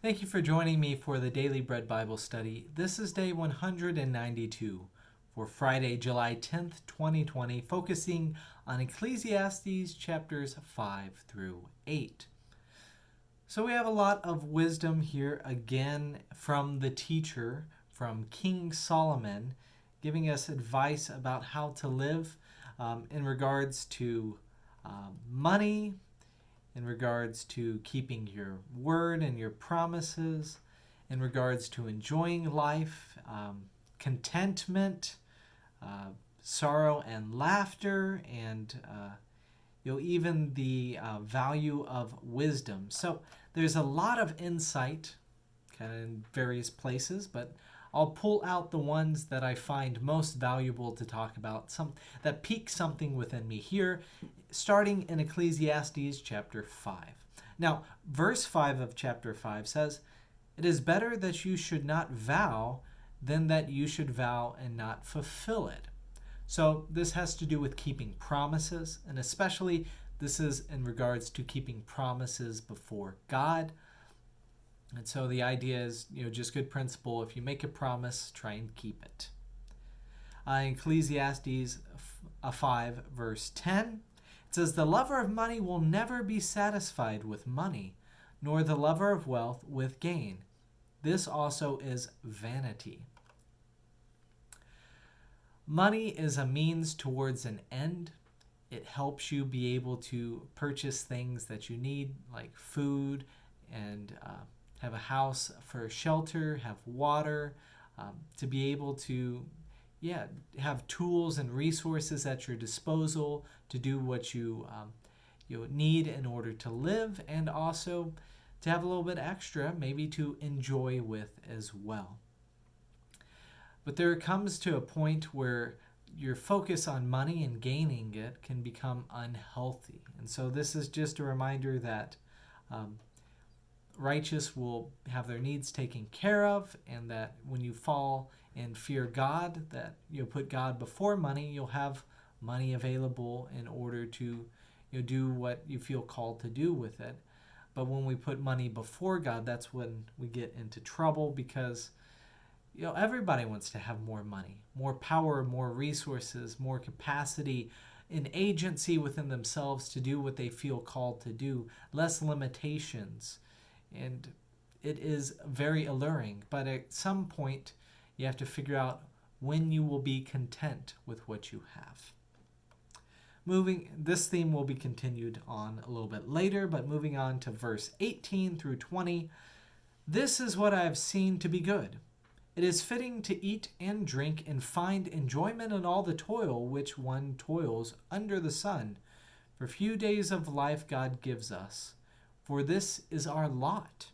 Thank you for joining me for the Daily Bread Bible Study. This is day 192 for Friday, July 10th, 2020, focusing on Ecclesiastes chapters 5 through 8. So we have a lot of wisdom here again from the teacher, from King Solomon, giving us advice about how to live in regards to money, in regards to keeping your word and your promises, in regards to enjoying life, contentment, sorrow and laughter, and even the value of wisdom. So there's a lot of insight kind of in various places, but I'll pull out the ones that I find most valuable to talk about, some that pique something within me here, starting in Ecclesiastes chapter 5. Now, verse 5 of chapter 5 says, "It is better that you should not vow than that you should vow and not fulfill it." So this has to do with keeping promises, and especially this is in regards to keeping promises before God. And so the idea is, just good principle. If you make a promise, try and keep it. Ecclesiastes 5, verse 10, it says, "The lover of money will never be satisfied with money, nor the lover of wealth with gain. This also is vanity." Money is a means towards an end. It helps you be able to purchase things that you need, like food and have a house for shelter, have water, to be able to, have tools and resources at your disposal to do what you need in order to live, and also to have a little bit extra, maybe to enjoy with as well. But there comes to a point where your focus on money and gaining it can become unhealthy. And so this is just a reminder that righteous will have their needs taken care of, and that when you fall and fear God, that you'll put God before money, you'll have money available in order to do what you feel called to do with it. But when we put money before God, that's when we get into trouble, because everybody wants to have more money, more power, more resources, more capacity, an agency within themselves to do what they feel called to do, less limitations. And it is very alluring. But at some point, you have to figure out when you will be content with what you have. This theme will be continued on a little bit later, but moving on to verse 18 through 20. "This is what I have seen to be good. It is fitting to eat and drink and find enjoyment in all the toil which one toils under the sun. For few days of life God gives us, for this is our lot.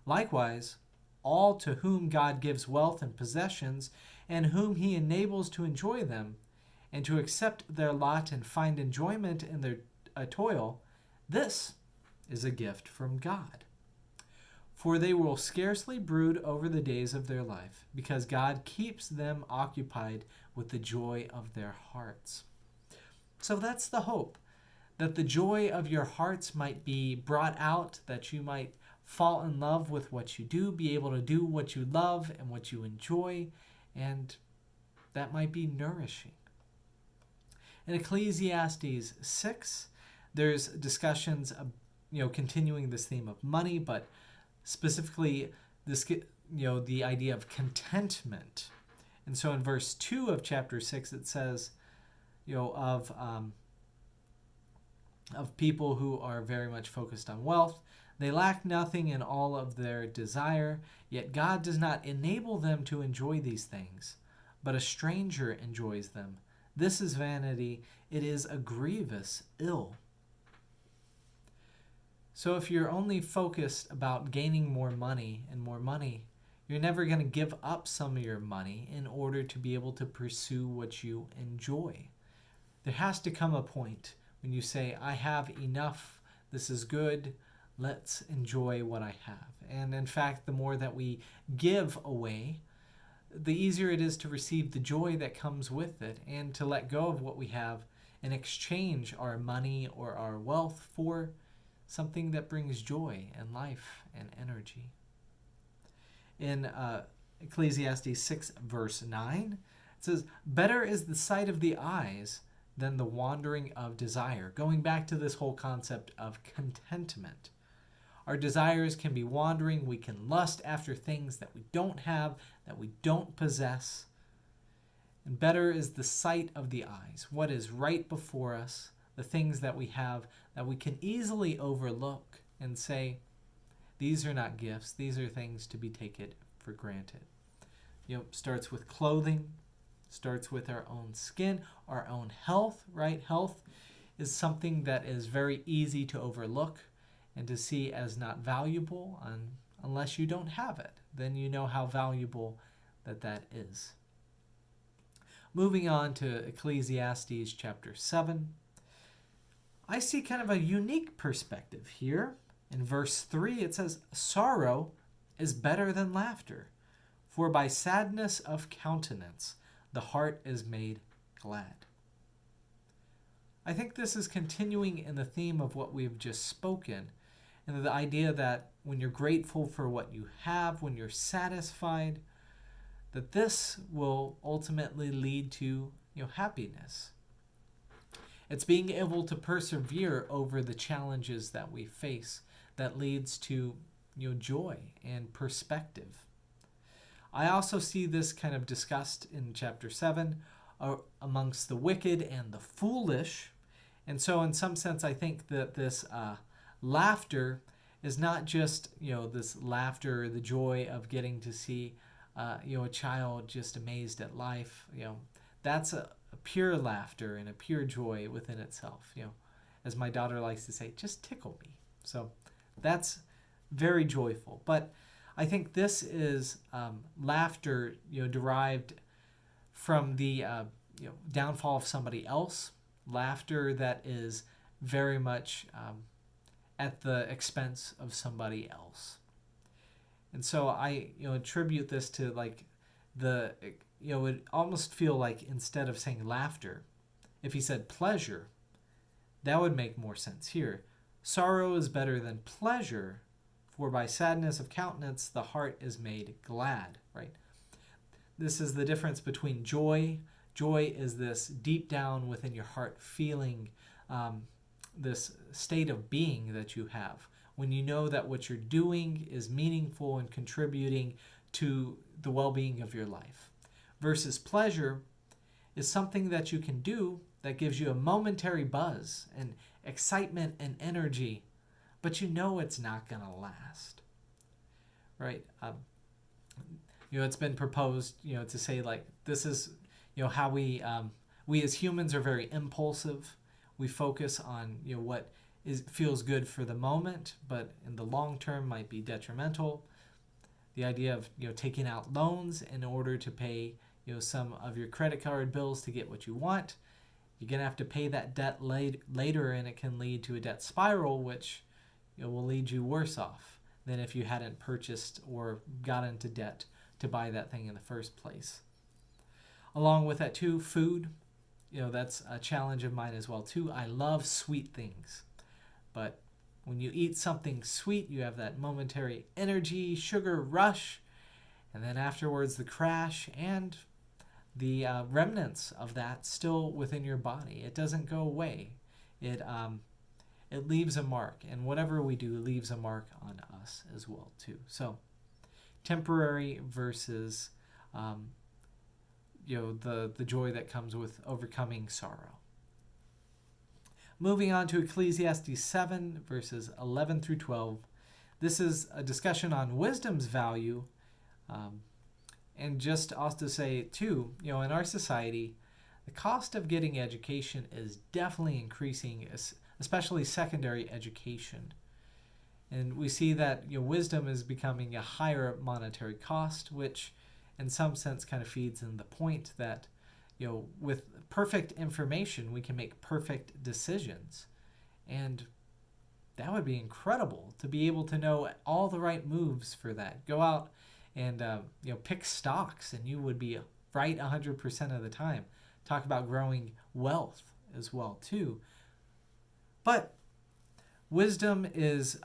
Likewise, all to whom God gives wealth and possessions, and whom he enables to enjoy them, and to accept their lot and find enjoyment in their toil, this is a gift from God. For they will scarcely brood over the days of their life, because God keeps them occupied with the joy of their hearts." So that's the hope, that the joy of your hearts might be brought out, that you might fall in love with what you do, be able to do what you love and what you enjoy, and that might be nourishing. In Ecclesiastes 6, there's discussions of, continuing this theme of money, but specifically this, the idea of contentment. And so in verse 2 of chapter 6, it says, of people who are very much focused on wealth. "They lack nothing in all of their desire, yet God does not enable them to enjoy these things, but a stranger enjoys them. This is vanity. It is a grievous ill." So if you're only focused about gaining more money, you're never going to give up some of your money in order to be able to pursue what you enjoy. There has to come a point when you say, "I have enough, this is good, let's enjoy what I have." And in fact, the more that we give away, the easier it is to receive the joy that comes with it, and to let go of what we have and exchange our money or our wealth for something that brings joy and life and energy. In Ecclesiastes 6 verse 9, it says, "Better is the sight of the eyes than the wandering of desire." Going back to this whole concept of contentment. Our desires can be wandering. We can lust after things that we don't have, that we don't possess. And better is the sight of the eyes, what is right before us, the things that we have that we can easily overlook and say, these are not gifts, these are things to be taken for granted. Starts with clothing, starts with our own skin, our own health, right? Health is something that is very easy to overlook and to see as not valuable unless you don't have it. Then you know how valuable that is. Moving on to Ecclesiastes chapter 7, I see kind of a unique perspective here. In verse 3, it says, "Sorrow is better than laughter, for by sadness of countenance the heart is made glad." I think this is continuing in the theme of what we've just spoken, and the idea that when you're grateful for what you have, when you're satisfied, that this will ultimately lead to happiness. It's being able to persevere over the challenges that we face that leads to joy and perspective. I also see this kind of discussed in chapter 7 amongst the wicked and the foolish. And so in some sense, I think that this laughter is not just this laughter, the joy of getting to see a child just amazed at life. That's a pure laughter and a pure joy within itself. As my daughter likes to say, just tickle me. So that's very joyful. But I think this is laughter derived from the downfall of somebody else. Laughter that is very much at the expense of somebody else. And so I attribute this to it would almost feel like instead of saying laughter, if he said pleasure, that would make more sense here. Sorrow is better than pleasure, for by sadness of countenance the heart is made glad, right? This is the difference between joy. Joy is this deep down within your heart feeling, this state of being that you have when you know that what you're doing is meaningful and contributing to the well-being of your life. Versus pleasure is something that you can do that gives you a momentary buzz and excitement and energy, but it's not going to last, right? It's been proposed, to say this is, how we as humans are very impulsive. We focus on, what feels good for the moment, but in the long term might be detrimental. The idea of, taking out loans in order to pay, some of your credit card bills to get what you want. You're going to have to pay that debt later, and it can lead to a debt spiral, which will lead you worse off than if you hadn't purchased or got into debt to buy that thing in the first place. Along with that too, food, that's a challenge of mine as well too. I love sweet things, but when you eat something sweet, you have that momentary energy, sugar rush, and then afterwards the crash and the remnants of that still within your body. It doesn't go away. It leaves a mark, and whatever we do leaves a mark on us as well too. So temporary versus the joy that comes with overcoming sorrow. Moving on to Ecclesiastes 7 verses 11 through 12. This is a discussion on wisdom's value, and just also say too, in our society, the cost of getting education is definitely increasing, especially secondary education. And we see that wisdom is becoming a higher monetary cost, which in some sense kind of feeds in the point that with perfect information we can make perfect decisions. And that would be incredible to be able to know all the right moves for that. Go out and pick stocks and you would be right 100% of the time. Talk about growing wealth as well too. But Wisdom is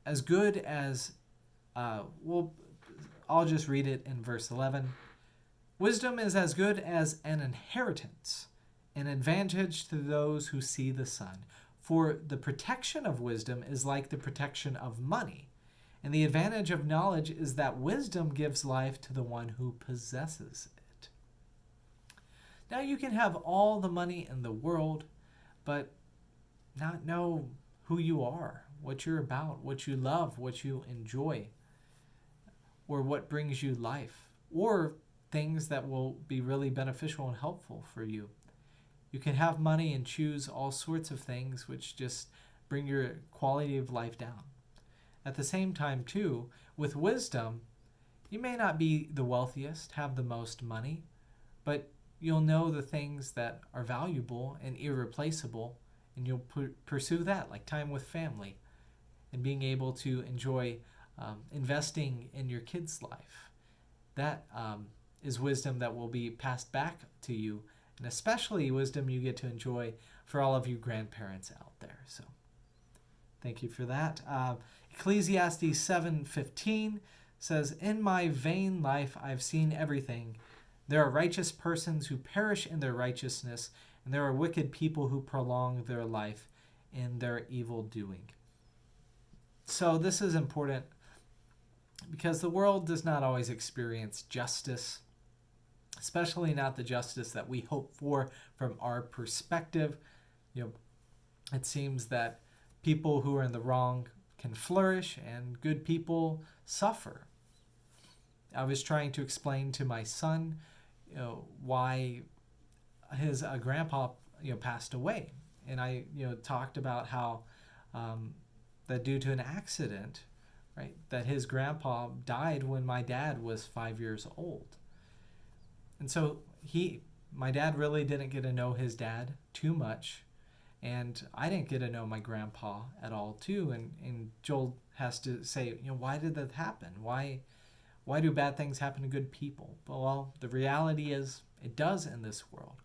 as good as, I'll just read it in verse 11. Wisdom is as good as an inheritance, an advantage to those who see the sun. For the protection of wisdom is like the protection of money. And the advantage of knowledge is that wisdom gives life to the one who possesses it. Now you can have all the money in the world, but not know who you are, what you're about, what you love, what you enjoy, or what brings you life, or things that will be really beneficial and helpful for you. You can have money and choose all sorts of things which just bring your quality of life down. At the same time, too, with wisdom, you may not be the wealthiest, have the most money, but you'll know the things that are valuable and irreplaceable, and you'll pursue that, like time with family and being able to enjoy investing in your kids' life. That is wisdom that will be passed back to you, and especially wisdom you get to enjoy for all of you grandparents out there. So thank you for that. Ecclesiastes 7:15 says, "In my vain life I've seen everything. There are righteous persons who perish in their righteousness, and there are wicked people who prolong their life in their evil doing." So this is important because the world does not always experience justice, especially not the justice that we hope for from our perspective. It seems that people who are in the wrong can flourish and good people suffer. I was trying to explain to my son, why his grandpa, passed away, and I, talked about how that due to an accident, right, that his grandpa died when my dad was 5 years old, and so my dad really didn't get to know his dad too much, and I didn't get to know my grandpa at all too. And Joel has to say, why did that happen? Why do bad things happen to good people? Well, the reality is it does in this world.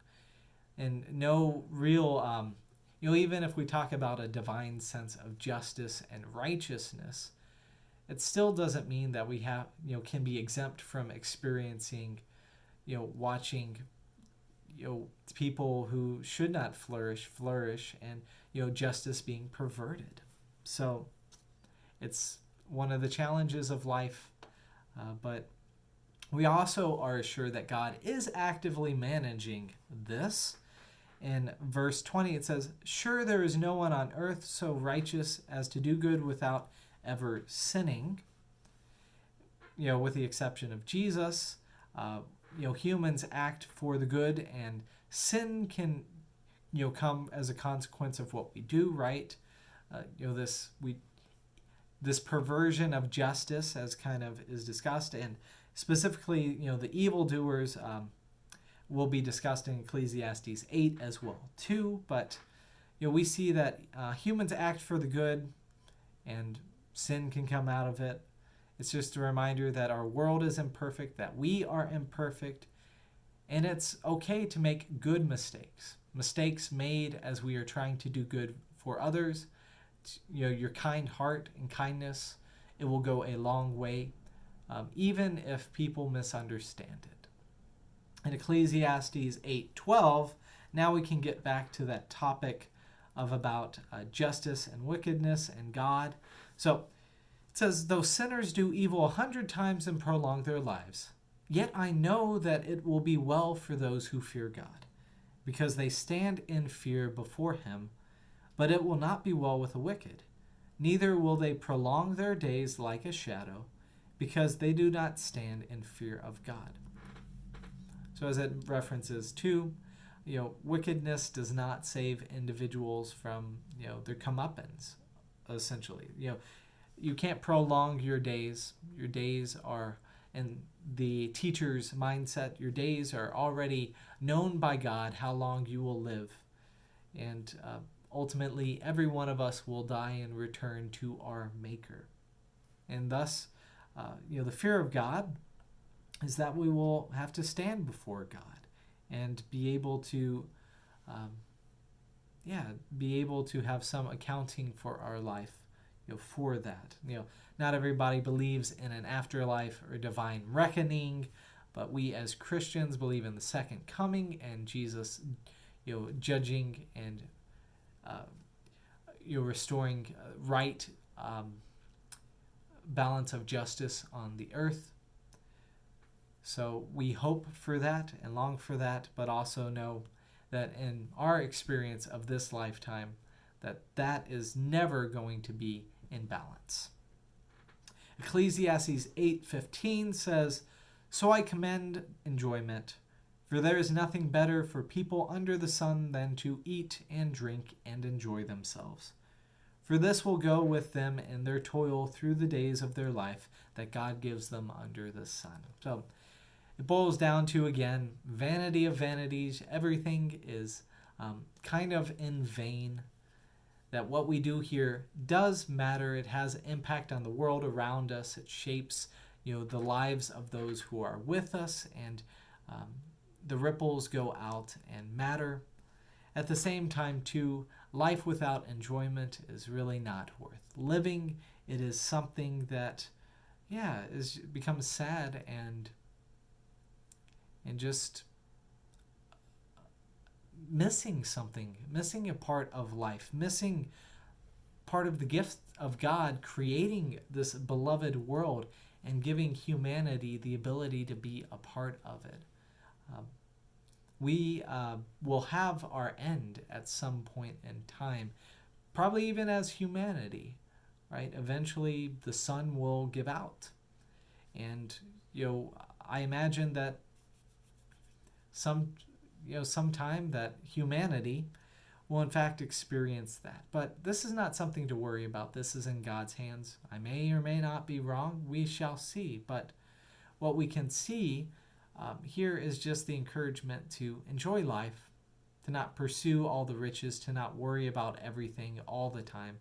And no real, even if we talk about a divine sense of justice and righteousness, it still doesn't mean that we have, can be exempt from experiencing, watching, people who should not flourish, and, justice being perverted. So it's one of the challenges of life, but we also are assured that God is actively managing this. In verse 20, it says, "Sure, there is no one on earth so righteous as to do good without ever sinning." With the exception of Jesus, humans act for the good, and sin can, come as a consequence of what we do, right? This perversion of justice, as kind of is discussed, and specifically, the evildoers will be discussed in Ecclesiastes 8 as well too. But we see that humans act for the good, and sin can come out of it. It's just a reminder that our world is imperfect, that we are imperfect, and it's okay to make good mistakes made as we are trying to do good for others. Your kind heart and kindness, it will go a long way, even if people misunderstand it. In Ecclesiastes 8:12, now we can get back to that topic of about justice and wickedness and God. So it says, "Though sinners do evil 100 times and prolong their lives, yet I know that it will be well for those who fear God, because they stand in fear before him. But it will not be well with the wicked, neither will they prolong their days like a shadow, because they do not stand in fear of God." So as it references too, wickedness does not save individuals from, their comeuppance, essentially. You can't prolong your days. Your days are, in the teacher's mindset, your days are already known by God how long you will live. And ultimately, every one of us will die and return to our Maker. And thus, the fear of God is that we will have to stand before God and be able to be able to have some accounting for our life, for that. Not everybody believes in an afterlife or divine reckoning, but we as Christians believe in the second coming and Jesus, judging and restoring right balance of justice on the earth. So we hope for that and long for that, but also know that in our experience of this lifetime, that is never going to be in balance. Ecclesiastes 8:15 says, "So I commend enjoyment, for there is nothing better for people under the sun than to eat and drink and enjoy themselves. For this will go with them in their toil through the days of their life that God gives them under the sun." So it boils down to, again, vanity of vanities. Everything is kind of in vain. That what we do here does matter. It has an impact on the world around us. It shapes, the lives of those who are with us, and the ripples go out and matter. At the same time, too, life without enjoyment is really not worth living. It is something that, becomes sad and just missing something, missing a part of life, missing part of the gift of God creating this beloved world and giving humanity the ability to be a part of it. We will have our end at some point in time, probably even as humanity, right? Eventually the sun will give out. And, I imagine that sometime that humanity will in fact experience that. But this is not something to worry about. This is in God's hands. I may or may not be wrong. We shall see. But what we can see here is just the encouragement to enjoy life, to not pursue all the riches, to not worry about everything all the time,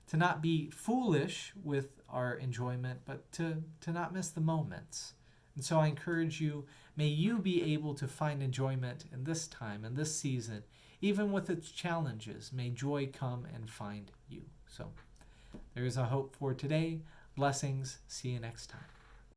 to not be foolish with our enjoyment, but to not miss the moments. And so I encourage you, may you be able to find enjoyment in this time, in this season, even with its challenges. May joy come and find you. So there is a hope for today. Blessings. See you next time.